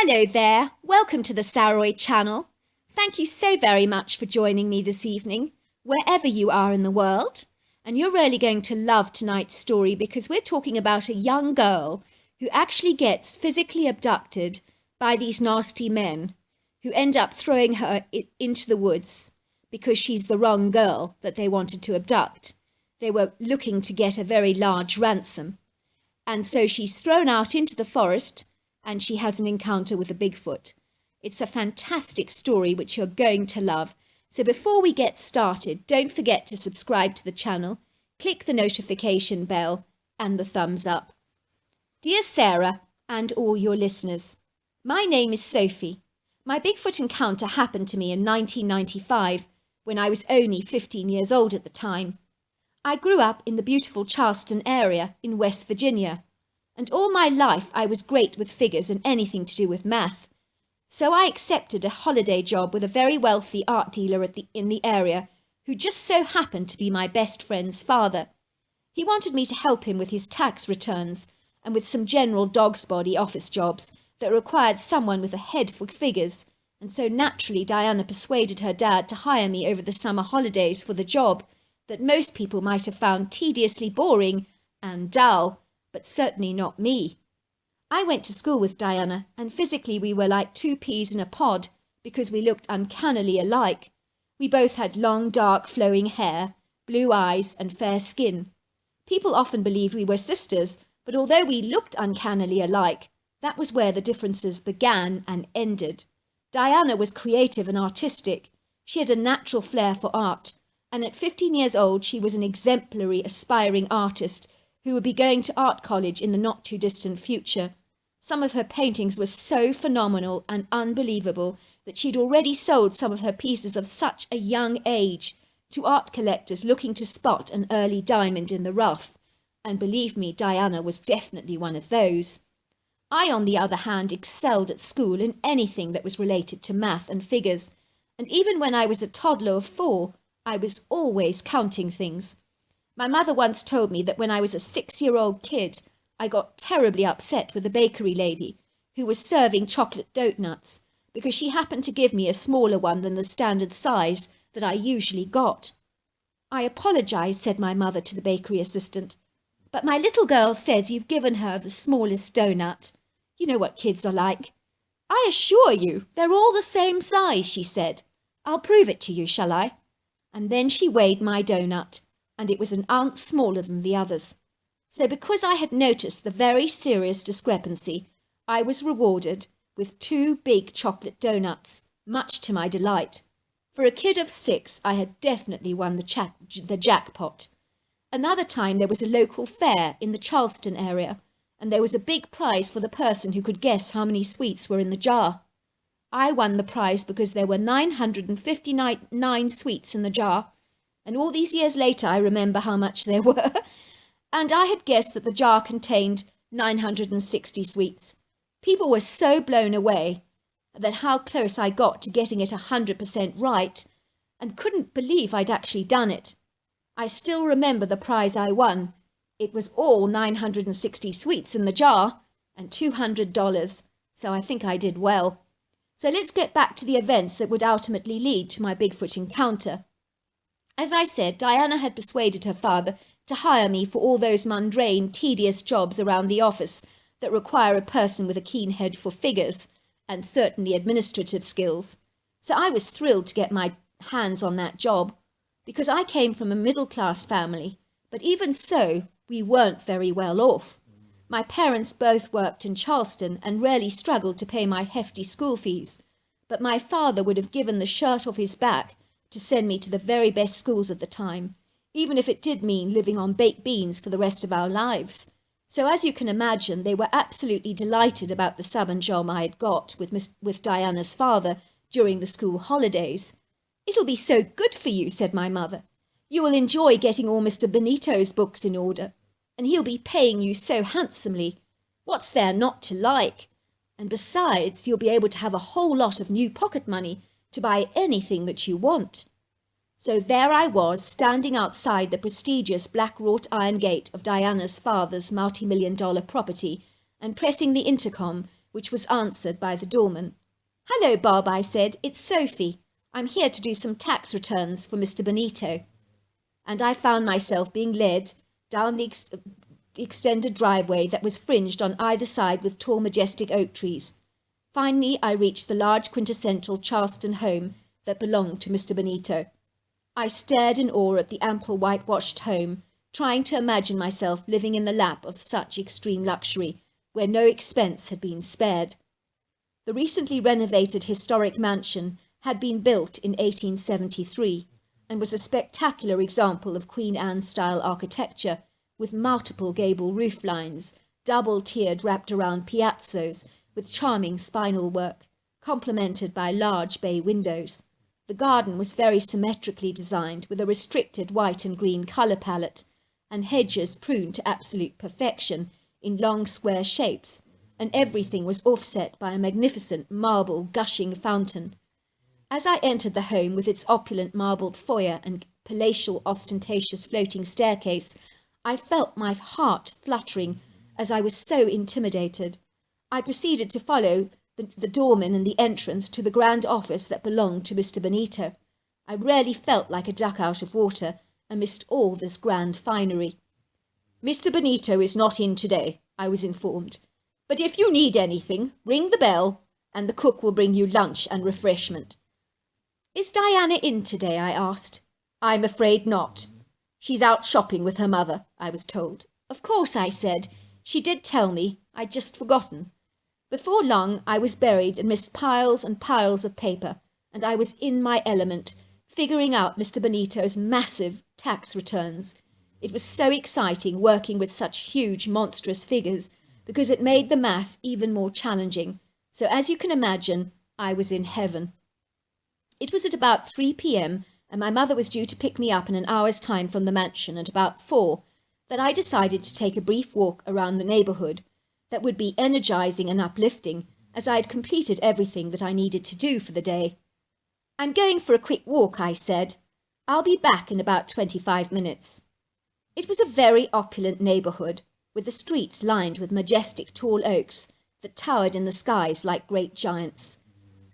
Hello there, welcome to the Saroy channel. Thank you so very much for joining me this evening, wherever you are in the world. And you're really going to love tonight's story because we're talking about a young girl who actually gets physically abducted by these nasty men who end up throwing her into the woods because she's the wrong girl that they wanted to abduct. They were looking to get a very large ransom. And so she's thrown out into the forest and she has an encounter with a Bigfoot. It's a fantastic story which you're going to love. So before we get started, don't forget to subscribe to the channel, click the notification bell and the thumbs up. Dear Sarah and all your listeners, my name is Sophie. My Bigfoot encounter happened to me in 1995 when I was only 15 years old at the time. I grew up in the beautiful Charleston area in West Virginia, and all my life I was great with figures and anything to do with math. So I accepted a holiday job with a very wealthy art dealer in the area who just so happened to be my best friend's father. He wanted me to help him with his tax returns and with some general dog's body office jobs that required someone with a head for figures, and so naturally Diana persuaded her dad to hire me over the summer holidays for the job that most people might have found tediously boring and dull, but certainly not me. I went to school with Diana, and physically we were like two peas in a pod because we looked uncannily alike. We both had long, dark, flowing hair, blue eyes, and fair skin. People often believed we were sisters, but although we looked uncannily alike, that was where the differences began and ended. Diana was creative and artistic. She had a natural flair for art, and at 15 years old she was an exemplary, aspiring artist who would be going to art college in the not-too-distant future. Some of her paintings were so phenomenal and unbelievable that she'd already sold some of her pieces of such a young age to art collectors looking to spot an early diamond in the rough. And believe me, Diana was definitely one of those. I, on the other hand, excelled at school in anything that was related to math and figures, and even when I was a toddler of 4, I was always counting things. My mother once told me that when I was a 6-year-old kid, I got terribly upset with the bakery lady who was serving chocolate donuts because she happened to give me a smaller one than the standard size that I usually got. I apologise, said my mother to the bakery assistant, but my little girl says you've given her the smallest donut. You know what kids are like. I assure you, they're all the same size, she said. I'll prove it to you, shall I? And then she weighed my donut, and it was an ounce smaller than the others. So because I had noticed the very serious discrepancy, I was rewarded with 2 big chocolate donuts, much to my delight. For a kid of 6, I had definitely won the jackpot. Another time there was a local fair in the Charleston area, and there was a big prize for the person who could guess how many sweets were in the jar. I won the prize because there were 959 sweets in the jar, and all these years later I remember how much there were, and I had guessed that the jar contained 960 sweets. People were so blown away that how close I got to getting it 100% right, and couldn't believe I'd actually done it. I still remember the prize I won. It was all 960 sweets in the jar, and $200, so I think I did well. So let's get back to the events that would ultimately lead to my Bigfoot encounter. As I said, Diana had persuaded her father to hire me for all those mundane, tedious jobs around the office that require a person with a keen head for figures and certainly administrative skills. So I was thrilled to get my hands on that job because I came from a middle-class family, but even so, we weren't very well off. My parents both worked in Charleston and rarely struggled to pay my hefty school fees, but my father would have given the shirt off his back to send me to the very best schools of the time, even if it did mean living on baked beans for the rest of our lives. So as you can imagine, they were absolutely delighted about the sub and job I had got with Diana's father during the school holidays. It'll be so good for you, said my mother. You will enjoy getting all Mr. Benito's books in order, and he'll be paying you so handsomely. What's there not to like? And besides, you'll be able to have a whole lot of new pocket money to buy anything that you want. So there I was, standing outside the prestigious black wrought iron gate of Diana's father's multi-million-dollar property and pressing the intercom which was answered by the doorman. "Hello, Bob," I said. "It's Sophie. I'm here to do some tax returns for Mr. Benito." And I found myself being led down the extended driveway that was fringed on either side with tall, majestic oak trees. Finally, I reached the large quintessential Charleston home that belonged to Mr. Benito. I stared in awe at the ample whitewashed home, trying to imagine myself living in the lap of such extreme luxury, where no expense had been spared. The recently renovated historic mansion had been built in 1873 and was a spectacular example of Queen Anne-style architecture, with multiple gable roof lines, double-tiered wrapped around piazzos, with charming spinal work, complemented by large bay windows. The garden was very symmetrically designed, with a restricted white and green colour palette, and hedges pruned to absolute perfection in long square shapes, and everything was offset by a magnificent marble gushing fountain. As I entered the home with its opulent marbled foyer and palatial ostentatious floating staircase, I felt my heart fluttering as I was so intimidated. I proceeded to follow the doorman in the entrance to the grand office that belonged to Mr. Benito. I really felt like a duck out of water amidst all this grand finery. "Mr. Benito is not in today," I was informed. "But if you need anything, ring the bell, and the cook will bring you lunch and refreshment." "Is Diana in today?" I asked. "I'm afraid not. She's out shopping with her mother," I was told. "Of course," I said. "She did tell me. I'd just forgotten." Before long, I was buried amidst piles and piles of paper, and I was in my element, figuring out Mr. Benito's massive tax returns. It was so exciting working with such huge, monstrous figures, because it made the math even more challenging. So as you can imagine, I was in heaven. It was at about 3 p.m, and my mother was due to pick me up in an hour's time from the mansion at about 4, that I decided to take a brief walk around the neighbourhood that would be energising and uplifting, as I had completed everything that I needed to do for the day. "I'm going for a quick walk," I said. "I'll be back in about 25 minutes. It was a very opulent neighbourhood, with the streets lined with majestic tall oaks that towered in the skies like great giants.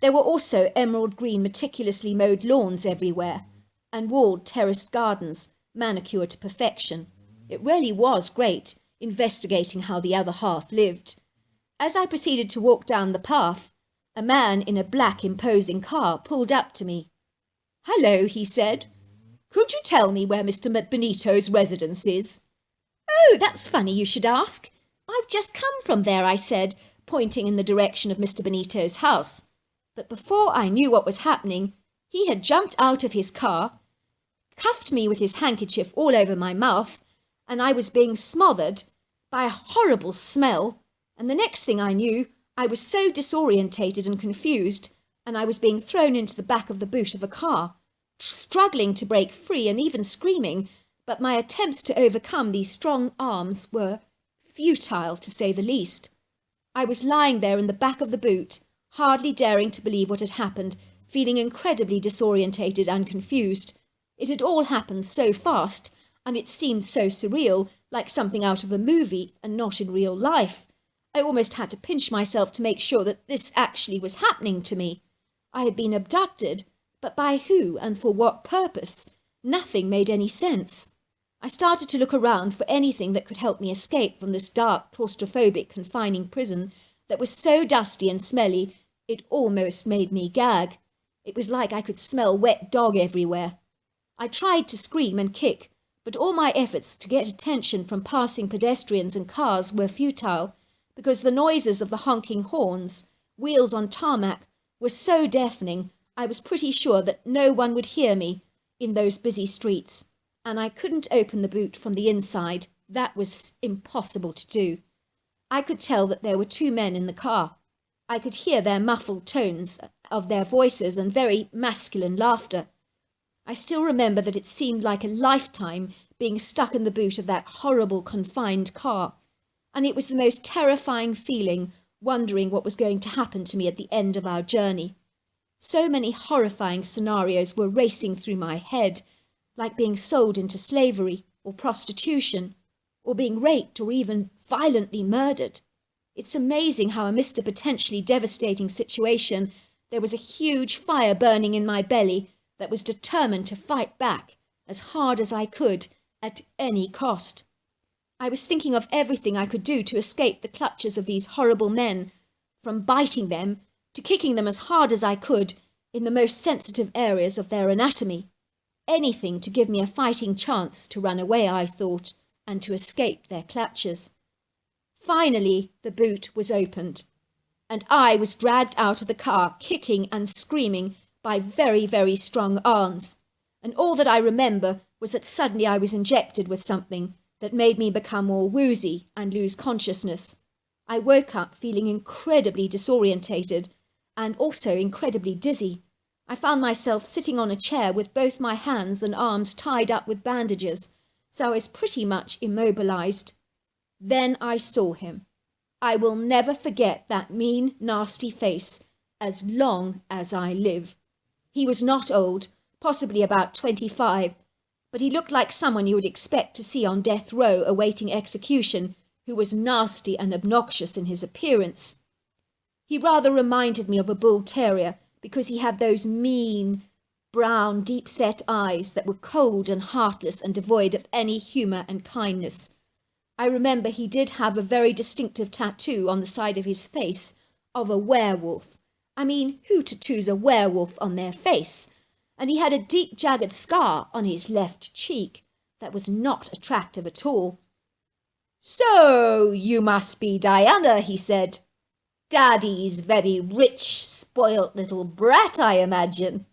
There were also emerald green, meticulously mowed lawns everywhere, and walled terraced gardens, manicured to perfection. It really was great, investigating how the other half lived. As I proceeded to walk down the path, a man in a black, imposing car pulled up to me. "Hello," he said. "Could you tell me where Mr. Benito's residence is?" "Oh, that's funny you should ask. I've just come from there," I said, pointing in the direction of Mr. Benito's house. But before I knew what was happening, he had jumped out of his car, cuffed me with his handkerchief all over my mouth, and I was being smothered by a horrible smell, and the next thing I knew, I was so disorientated and confused, and I was being thrown into the back of the boot of a car, struggling to break free and even screaming, but my attempts to overcome these strong arms were futile, to say the least. I was lying there in the back of the boot, hardly daring to believe what had happened, feeling incredibly disorientated and confused. It had all happened so fast, and it seemed so surreal, like something out of a movie and not in real life. I almost had to pinch myself to make sure that this actually was happening to me. I had been abducted, but by who and for what purpose? Nothing made any sense. I started to look around for anything that could help me escape from this dark, claustrophobic, confining prison that was so dusty and smelly it almost made me gag. It was like I could smell wet dog everywhere. I tried to scream and kick, but all my efforts to get attention from passing pedestrians and cars were futile, because the noises of the honking horns, wheels on tarmac, were so deafening I was pretty sure that no one would hear me in those busy streets, and I couldn't open the boot from the inside. That was impossible to do. I could tell that there were 2 men in the car. I could hear their muffled tones of their voices and very masculine laughter. I still remember that it seemed like a lifetime being stuck in the boot of that horrible confined car, and it was the most terrifying feeling, wondering what was going to happen to me at the end of our journey. So many horrifying scenarios were racing through my head, like being sold into slavery or prostitution, or being raped or even violently murdered. It's amazing how amidst a potentially devastating situation, there was a huge fire burning in my belly that was determined to fight back as hard as I could at any cost. I was thinking of everything I could do to escape the clutches of these horrible men, from biting them to kicking them as hard as I could in the most sensitive areas of their anatomy. Anything to give me a fighting chance to run away, I thought, and to escape their clutches. Finally, the boot was opened, and I was dragged out of the car, kicking and screaming by very, very strong arms. And all that I remember was that suddenly I was injected with something that made me become all woozy and lose consciousness. I woke up feeling incredibly disorientated and also incredibly dizzy. I found myself sitting on a chair with both my hands and arms tied up with bandages, so I was pretty much immobilized. Then I saw him. I will never forget that mean, nasty face as long as I live. He was not old, possibly about 25, but he looked like someone you would expect to see on death row awaiting execution, who was nasty and obnoxious in his appearance. He rather reminded me of a bull terrier because he had those mean, brown, deep-set eyes that were cold and heartless and devoid of any humour and kindness. I remember he did have a very distinctive tattoo on the side of his face of a werewolf. I mean, who tattoos a werewolf on their face? And he had a deep jagged scar on his left cheek that was not attractive at all. "So, you must be Diana," he said. "Daddy's very rich, spoilt little brat, I imagine."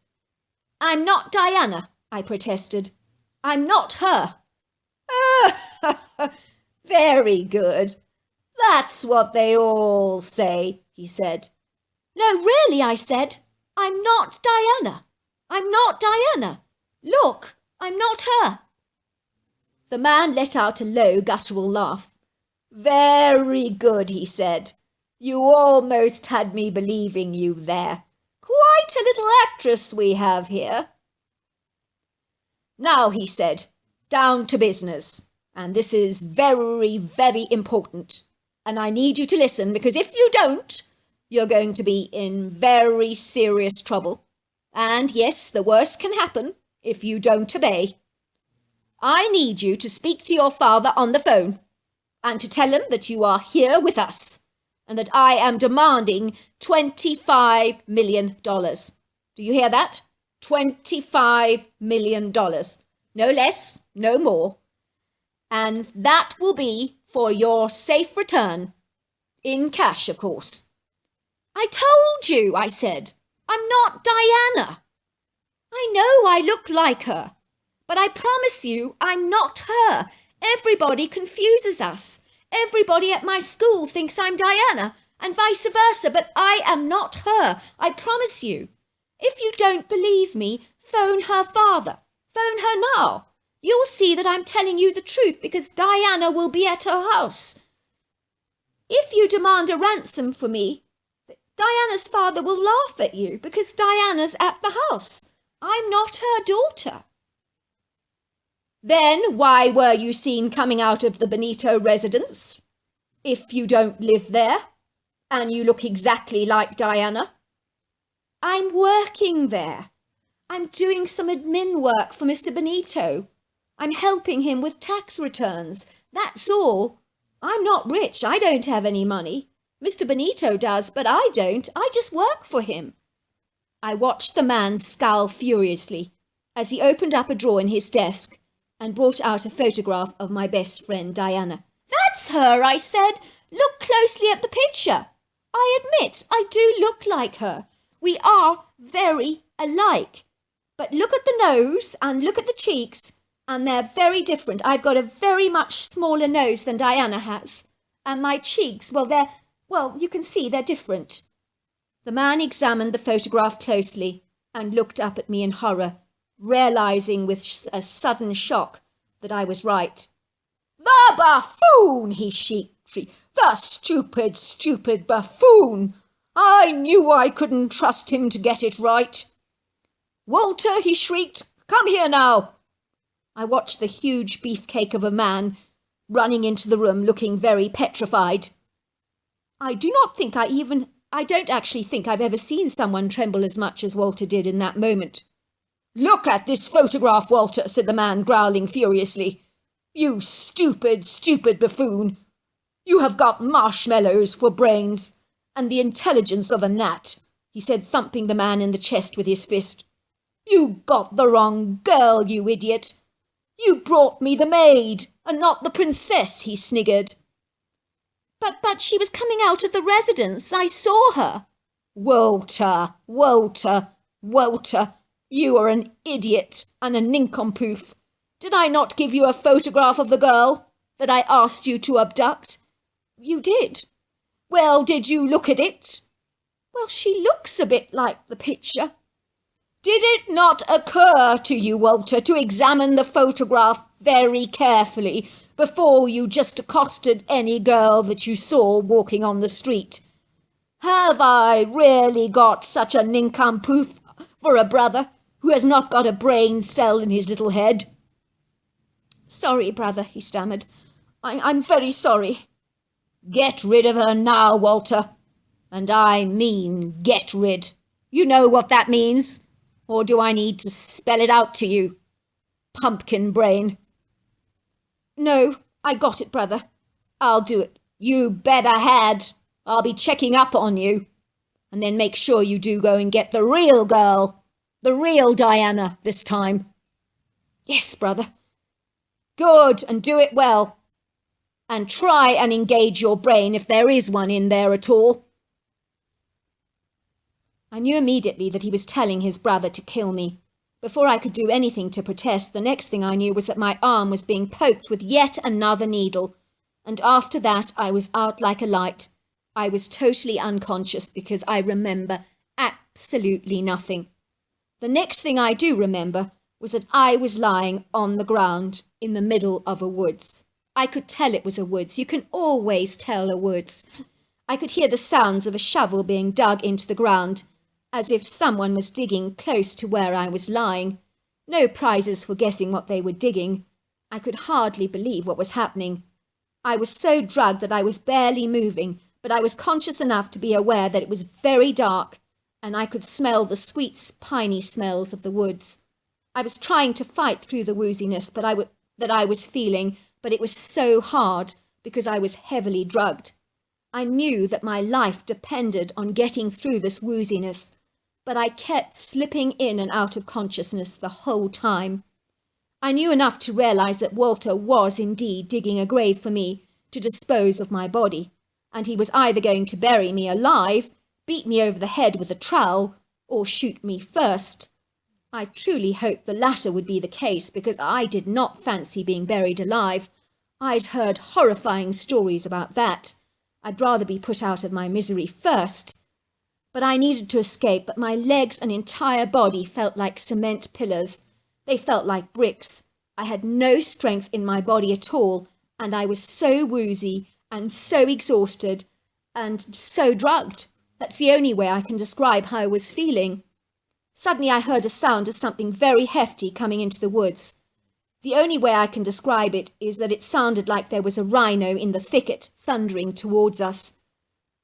"I'm not Diana," I protested. "I'm not her." "Very good. That's what they all say," he said. "No, really," I said. "I'm not Diana. I'm not Diana. Look, I'm not her." The man let out a low, guttural laugh. "Very good," he said. "You almost had me believing you there. Quite a little actress we have here." "Now," he said, "down to business. And this is very, very important. And I need you to listen, because if you don't, you're going to be in very serious trouble. And yes, the worst can happen if you don't obey. I need you to speak to your father on the phone and to tell him that you are here with us and that I am demanding $25 million. Do you hear that? $25 million. No less, no more. And that will be for your safe return. In cash, of course." "I told you," I said. "I'm not Diana. I know I look like her, but I promise you I'm not her. Everybody confuses us. Everybody at my school thinks I'm Diana, and vice versa, but I am not her. I promise you. If you don't believe me, phone her father. Phone her now. You'll see that I'm telling you the truth because Diana will be at her house. If you demand a ransom for me, Diana's father will laugh at you because Diana's at the house. I'm not her daughter." "Then why were you seen coming out of the Benito residence? If you don't live there, and you look exactly like Diana." "I'm working there. I'm doing some admin work for Mr. Benito. I'm helping him with tax returns. That's all. I'm not rich. I don't have any money. Mr. Benito does, but I don't. I just work for him." I watched the man scowl furiously as he opened up a drawer in his desk and brought out a photograph of my best friend Diana. "That's her," I said. "Look closely at the picture. I admit I do look like her. We are very alike. But look at the nose and look at the cheeks, and they're very different. I've got a very much smaller nose than Diana has. And my cheeks, you can see they're different." The man examined the photograph closely and looked up at me in horror, realizing with a sudden shock that I was right. "The buffoon!" he shrieked. "The stupid, stupid buffoon! I knew I couldn't trust him to get it right." "Walter," he shrieked, "come here now." I watched the huge beefcake of a man running into the room looking very petrified. I don't actually think I've ever seen someone tremble as much as Walter did in that moment. Look at this photograph, Walter, said the man, growling furiously. You stupid, stupid buffoon. You have got marshmallows for brains and the intelligence of a gnat, he said, thumping the man in the chest with his fist. You got the wrong girl, you idiot. You brought me the maid and not the princess, he sniggered. But she was coming out of the residence. I saw her. Walter, Walter, Walter, you are an idiot and a nincompoop. Did I not give you a photograph of the girl that I asked you to abduct? You did. Well, did you look at it? Well, she looks a bit like the picture. Did it not occur to you, Walter, to examine the photograph very carefully before you just accosted any girl that you saw walking on the street? Have I really got such a nincompoop for a brother who has not got a brain cell in his little head? Sorry, brother, he stammered. I'm very sorry. Get rid of her now, Walter. And I mean get rid. You know what that means? Or do I need to spell it out to you? Pumpkin brain. No, I got it, brother. I'll do it. You better had. I'll be checking up on you. And then make sure you do go and get the real girl. The real Diana this time. Yes, brother. Good, and do it well. And try and engage your brain if there is one in there at all. I knew immediately that he was telling his brother to kill me. Before I could do anything to protest, the next thing I knew was that my arm was being poked with yet another needle. And after that, I was out like a light. I was totally unconscious because I remember absolutely nothing. The next thing I do remember was that I was lying on the ground in the middle of a woods. I could tell it was a woods. You can always tell a woods. I could hear the sounds of a shovel being dug into the ground, as if someone was digging close to where I was lying. No prizes for guessing what they were digging. I could hardly believe what was happening. I was so drugged that I was barely moving, but I was conscious enough to be aware that it was very dark, and I could smell the sweet, piney smells of the woods. I was trying to fight through the wooziness that I was feeling, but it was so hard because I was heavily drugged. I knew that my life depended on getting through this wooziness, but I kept slipping in and out of consciousness the whole time. I knew enough to realize that Walter was indeed digging a grave for me to dispose of my body, and he was either going to bury me alive, beat me over the head with a trowel, or shoot me first. I truly hoped the latter would be the case, because I did not fancy being buried alive. I'd heard horrifying stories about that. I'd rather be put out of my misery first. But I needed to escape, but my legs and entire body felt like cement pillars. They felt like bricks. I had no strength in my body at all, and I was so woozy and so exhausted and so drugged. That's the only way I can describe how I was feeling. Suddenly I heard a sound of something very hefty coming into the woods. The only way I can describe it is that it sounded like there was a rhino in the thicket thundering towards us.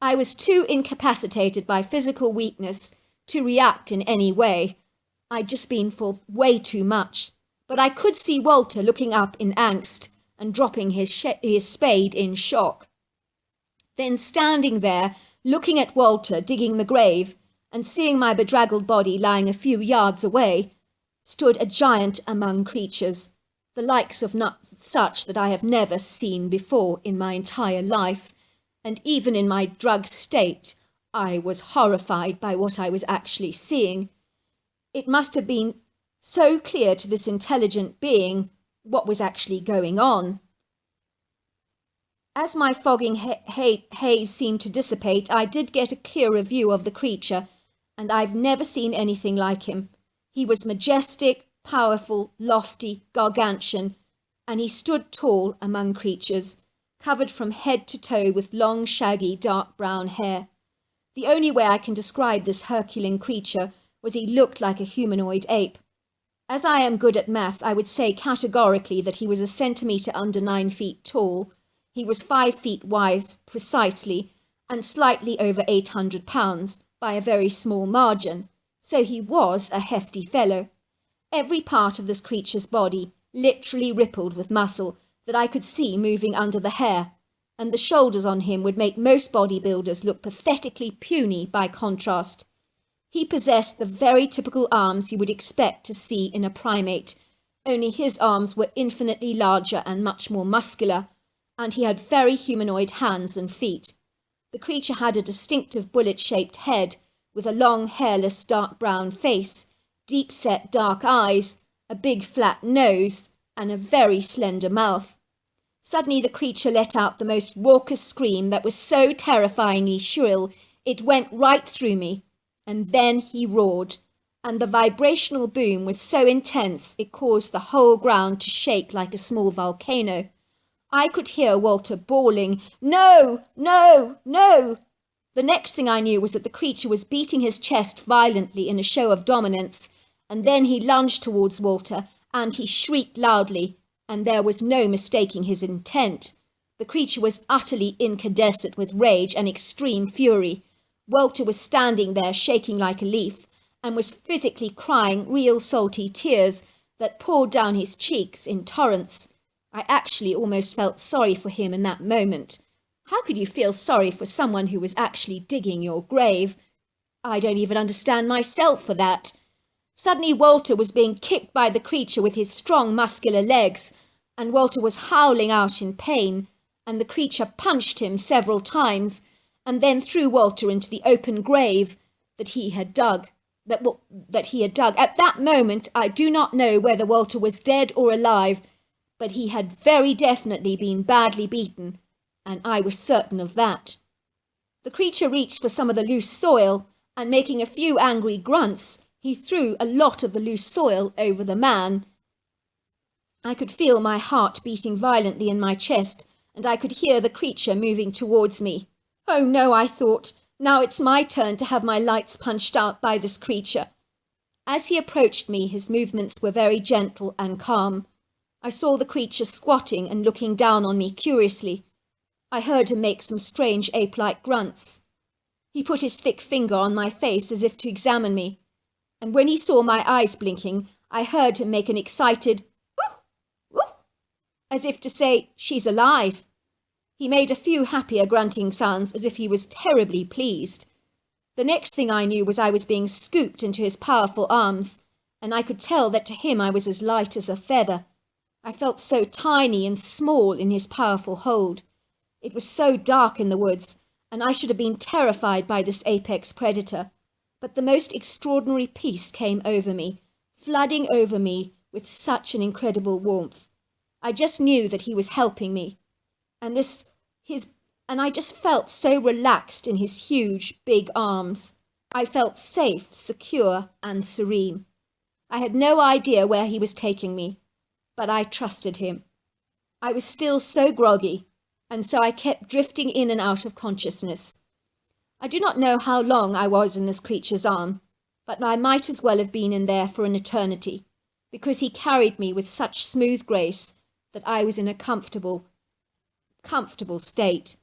I was too incapacitated by physical weakness to react in any way. I'd just been for way too much. But I could see Walter looking up in angst and dropping his spade in shock. Then standing there, looking at Walter digging the grave, and seeing my bedraggled body lying a few yards away, stood a giant among creatures, the likes of such that I have never seen before in my entire life, and even in my drugged state, I was horrified by what I was actually seeing. It must have been so clear to this intelligent being what was actually going on. As my fogging haze seemed to dissipate, I did get a clearer view of the creature, and I've never seen anything like him. He was majestic, powerful, lofty, gargantuan, and he stood tall among creatures, covered from head to toe with long, shaggy, dark brown hair. The only way I can describe this Herculean creature was he looked like a humanoid ape. As I am good at math, I would say categorically that he was a centimetre under 9 feet tall. He was 5 feet wide, precisely, and slightly over 800 pounds by a very small margin, so he was a hefty fellow. Every part of this creature's body literally rippled with muscle that I could see moving under the hair, and the shoulders on him would make most bodybuilders look pathetically puny by contrast. He possessed the very typical arms you would expect to see in a primate, only his arms were infinitely larger and much more muscular, and he had very humanoid hands and feet. The creature had a distinctive bullet-shaped head with a long, hairless, dark brown face, deep-set dark eyes, a big flat nose, and a very slender mouth. Suddenly the creature let out the most raucous scream that was so terrifyingly shrill it went right through me, and then he roared, and the vibrational boom was so intense it caused the whole ground to shake like a small volcano. I could hear Walter bawling, "No! No! No!" The next thing I knew was that the creature was beating his chest violently in a show of dominance, and then he lunged towards Walter, and he shrieked loudly, and there was no mistaking his intent. The creature was utterly incandescent with rage and extreme fury. Walter was standing there shaking like a leaf, and was physically crying real salty tears that poured down his cheeks in torrents. I actually almost felt sorry for him in that moment. How could you feel sorry for someone who was actually digging your grave? I don't even understand myself for that. Suddenly Walter was being kicked by the creature with his strong muscular legs, and Walter was howling out in pain, and the creature punched him several times, and then threw Walter into the open grave that he had dug. At that moment, I do not know whether Walter was dead or alive, but he had very definitely been badly beaten, and I was certain of that. The creature reached for some of the loose soil, and making a few angry grunts, he threw a lot of the loose soil over the man. I could feel my heart beating violently in my chest, and I could hear the creature moving towards me. Oh no, I thought, now it's my turn to have my lights punched out by this creature. As he approached me, his movements were very gentle and calm. I saw the creature squatting and looking down on me curiously. I heard him make some strange ape-like grunts. He put his thick finger on my face as if to examine me, and when he saw my eyes blinking, I heard him make an excited "woo, woo," as if to say, "She's alive." He made a few happier grunting sounds as if he was terribly pleased. The next thing I knew was I was being scooped into his powerful arms, and I could tell that to him I was as light as a feather. I felt so tiny and small in his powerful hold. It was so dark in the woods, and I should have been terrified by this apex predator. But the most extraordinary peace came over me, flooding over me with such an incredible warmth. I just knew that he was helping me, and I just felt so relaxed in his huge, big arms. I felt safe, secure, and serene. I had no idea where he was taking me, but I trusted him. I was still so groggy, and so I kept drifting in and out of consciousness. I do not know how long I was in this creature's arm, but I might as well have been in there for an eternity, because he carried me with such smooth grace that I was in a comfortable state.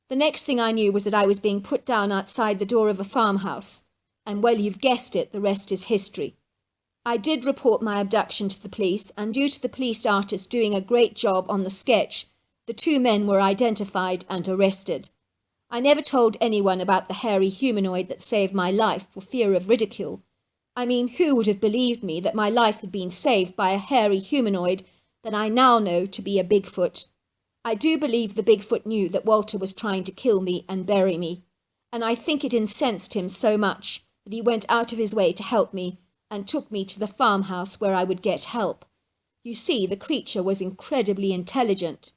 The next thing I knew was that I was being put down outside the door of a farmhouse, and well, you've guessed it, the rest is history. I did report my abduction to the police, and due to the police artist doing a great job on the sketch, the two men were identified and arrested. I never told anyone about the hairy humanoid that saved my life for fear of ridicule. I mean, who would have believed me that my life had been saved by a hairy humanoid that I now know to be a Bigfoot? I do believe the Bigfoot knew that Walter was trying to kill me and bury me, and I think it incensed him so much that he went out of his way to help me and took me to the farmhouse where I would get help. You see, the creature was incredibly intelligent.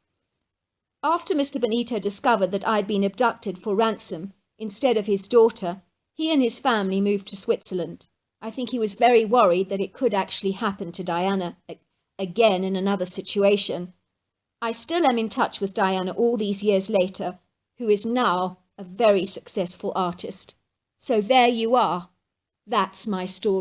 After Mr. Benito discovered that I'd been abducted for ransom instead of his daughter, he and his family moved to Switzerland. I think he was very worried that it could actually happen to Diana again in another situation. I still am in touch with Diana all these years later, who is now a very successful artist. So there you are. That's my story.